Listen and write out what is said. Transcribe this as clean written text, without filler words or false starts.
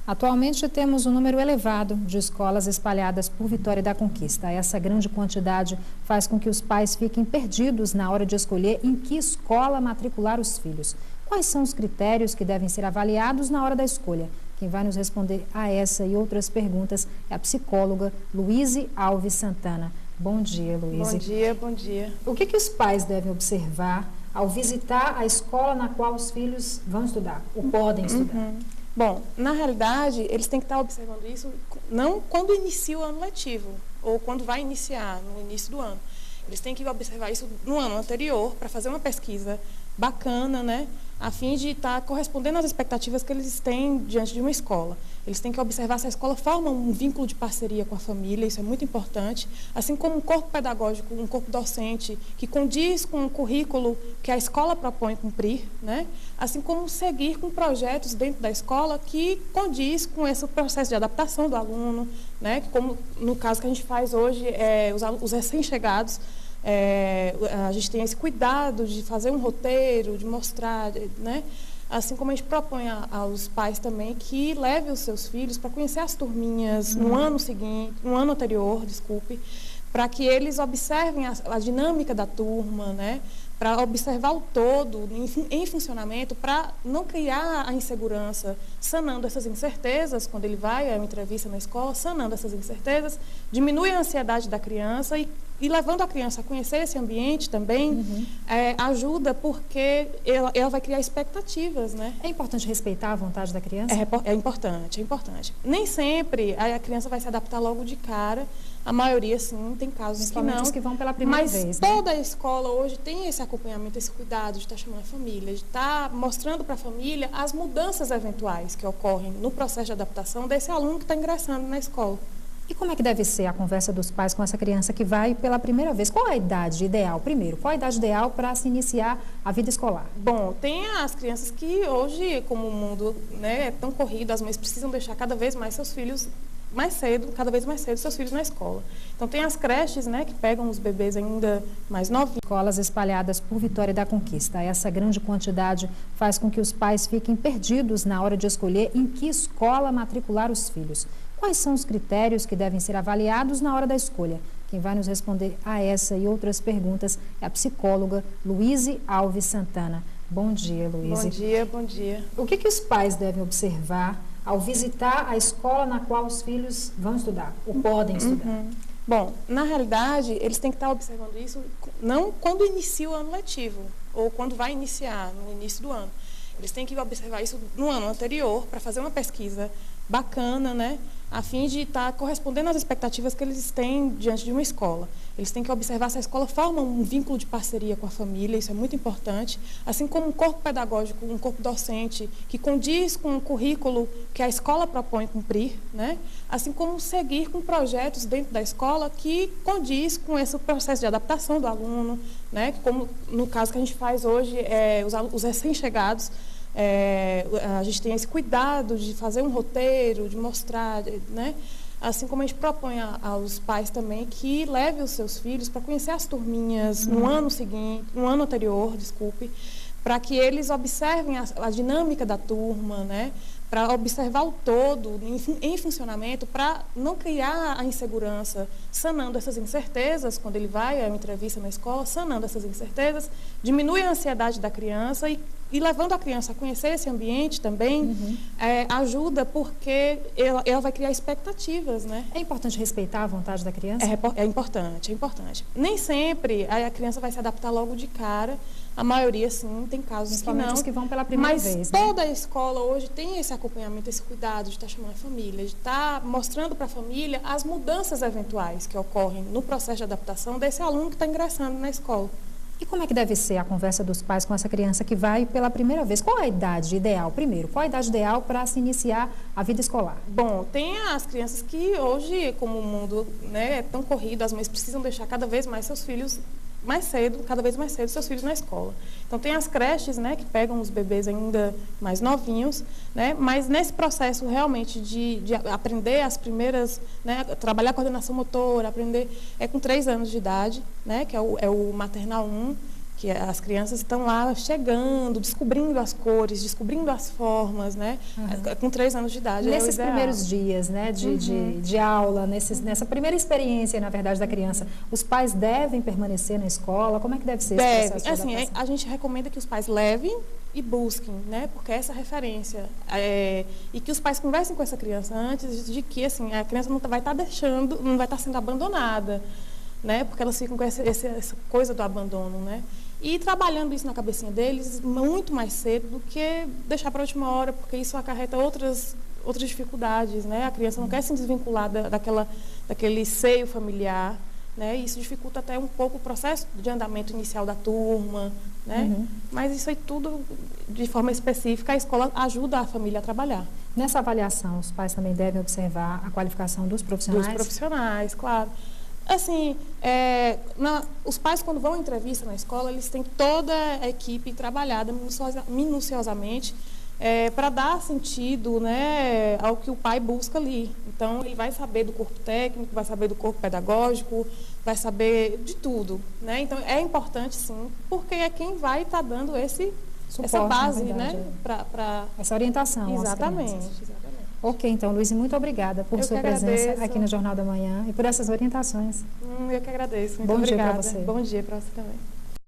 Atualmente temos um número elevado de escolas espalhadas por Vitória da Conquista. Essa grande quantidade faz com que os pais fiquem perdidos na hora de escolher em que escola matricular os filhos. Quais são os critérios que devem ser avaliados na hora da escolha? Quem vai nos responder a essa e outras perguntas é a psicóloga Luíse Alves Santana. Bom dia, Luíse. Bom dia, bom dia. O que os pais devem observar ao visitar a escola na qual os filhos vão estudar ou podem estudar? Bom, na realidade, eles têm que estar observando isso não quando inicia o ano letivo ou quando vai iniciar, no início do ano. Eles têm que observar isso no ano anterior para fazer uma pesquisa bacana, né, a fim de estar correspondendo às expectativas que eles têm diante de uma escola. Eles têm que observar se a escola forma um vínculo de parceria com a família, isso é muito importante, assim como um corpo pedagógico, um corpo docente que condiz com o currículo que a escola propõe cumprir, né, assim como seguir com projetos dentro da escola que condiz com esse processo de adaptação do aluno, né, como no caso que a gente faz hoje, os recém-chegados. A gente tem esse cuidado de fazer um roteiro, de mostrar, né? Assim como a gente propõe aos pais também que leve os seus filhos para conhecer as turminhas no ano seguinte, no ano anterior, desculpe, para que eles observem a dinâmica da turma, né? Para observar o todo em funcionamento, para não criar a insegurança, sanando essas incertezas, quando ele vai a uma entrevista na escola, sanando essas incertezas, diminui a ansiedade da criança e levando a criança a conhecer esse ambiente também, ajuda porque ela vai criar expectativas, né? É importante respeitar a vontade da criança? É importante, é importante. Nem sempre a criança vai se adaptar logo de cara. A maioria, sim, tem casos que não. Os que vão pela primeira vez, né? Toda a escola hoje tem esse acompanhamento, esse cuidado de estar chamando a família, de estar mostrando para a família as mudanças eventuais que ocorrem no processo de adaptação desse aluno que está ingressando na escola. E como é que deve ser a conversa dos pais com essa criança que vai pela primeira vez? Qual a idade ideal? Primeiro, qual a idade ideal para se iniciar a vida escolar? Bom, tem as crianças que hoje, como o mundo, né, é tão corrido, as mães precisam deixar cada vez mais seus filhos cada vez mais cedo, seus filhos na escola. Então, tem as creches, né, que pegam os bebês ainda mais novinhos. Escolas espalhadas por Vitória da Conquista. Essa grande quantidade faz com que os pais fiquem perdidos na hora de escolher em que escola matricular os filhos. Quais são os critérios que devem ser avaliados na hora da escolha? Quem vai nos responder a essa e outras perguntas é a psicóloga Luíse Alves Santana. Bom dia, Luíse. Bom dia, bom dia. O que os pais devem observar ao visitar a escola na qual os filhos vão estudar ou podem estudar? Bom, na realidade, eles têm que estar observando isso não quando inicia o ano letivo ou quando vai iniciar, no início do ano. Eles têm que observar isso no ano anterior para fazer uma pesquisa bacana, né, a fim de estar correspondendo às expectativas que eles têm diante de uma escola. Eles têm que observar se a escola forma um vínculo de parceria com a família, isso é muito importante, assim como um corpo pedagógico, um corpo docente que condiz com o currículo que a escola propõe cumprir, né, assim como seguir com projetos dentro da escola que condiz com esse processo de adaptação do aluno, né, como no caso que a gente faz hoje, os recém-chegados. A gente tem esse cuidado de fazer um roteiro, de mostrar, né? Assim como a gente propõe aos pais também que leve os seus filhos para conhecer as turminhas no ano seguinte, no ano anterior, desculpe, para que eles observem a dinâmica da turma, né? Para observar o todo em funcionamento, para não criar a insegurança, sanando essas incertezas, quando ele vai a uma entrevista na escola, sanando essas incertezas, diminui a ansiedade da criança e levando a criança a conhecer esse ambiente também, ajuda porque ela vai criar expectativas, né? É importante respeitar a vontade da criança? É importante, é importante. Nem sempre a criança vai se adaptar logo de cara. A maioria, sim, tem casos que não. Os que vão pela primeira vez. Mas toda a escola hoje tem esse acompanhamento, esse cuidado de estar chamando a família, de estar mostrando para a família as mudanças eventuais que ocorrem no processo de adaptação desse aluno que está ingressando na escola. E como é que deve ser a conversa dos pais com essa criança que vai pela primeira vez? Qual a idade ideal? Primeiro, qual a idade ideal para se iniciar a vida escolar? Bom, tem as crianças que hoje, como o mundo, né, é tão corrido, as mães precisam deixar cada vez mais seus filhos cada vez mais cedo, seus filhos na escola. Então, tem as creches, né, que pegam os bebês ainda mais novinhos, né, mas nesse processo realmente de aprender as primeiras, né, trabalhar a coordenação motora, aprender com 3 anos de idade, né, que é o maternal 1, que as crianças estão lá chegando, descobrindo as cores, descobrindo as formas, né? Com 3 anos de idade. Nesses primeiros dias, né, de aula, nessa primeira experiência, na verdade, da criança, os pais devem permanecer na escola? Como é que deve ser esse processo de assim, adaptação? a gente recomenda que os pais levem e busquem, né? Porque é essa referência. E que os pais conversem com essa criança antes de que, assim, a criança não vai estar sendo abandonada, né? Porque elas ficam com essa coisa do abandono, né? E trabalhando isso na cabecinha deles muito mais cedo do que deixar para a última hora, porque isso acarreta outras dificuldades, né? A criança não quer se desvincular daquele seio familiar, né? E isso dificulta até um pouco o processo de andamento inicial da turma, né? Mas isso aí tudo, de forma específica, a escola ajuda a família a trabalhar. Nessa avaliação, os pais também devem observar a qualificação dos profissionais? Dos profissionais, claro. Assim, os pais, quando vão à entrevista na escola, eles têm toda a equipe trabalhada minuciosamente para dar sentido, né, ao que o pai busca ali. Então, ele vai saber do corpo técnico, vai saber do corpo pedagógico, vai saber de tudo, né? Então, é importante, sim, porque é quem vai estar dando essa base, né, para essa orientação. Exatamente. Ok, então, Luiz, muito obrigada por sua presença aqui no Jornal da Manhã e por essas orientações. Eu que agradeço. Muito Bom obrigada. Dia para você. Bom dia para você também.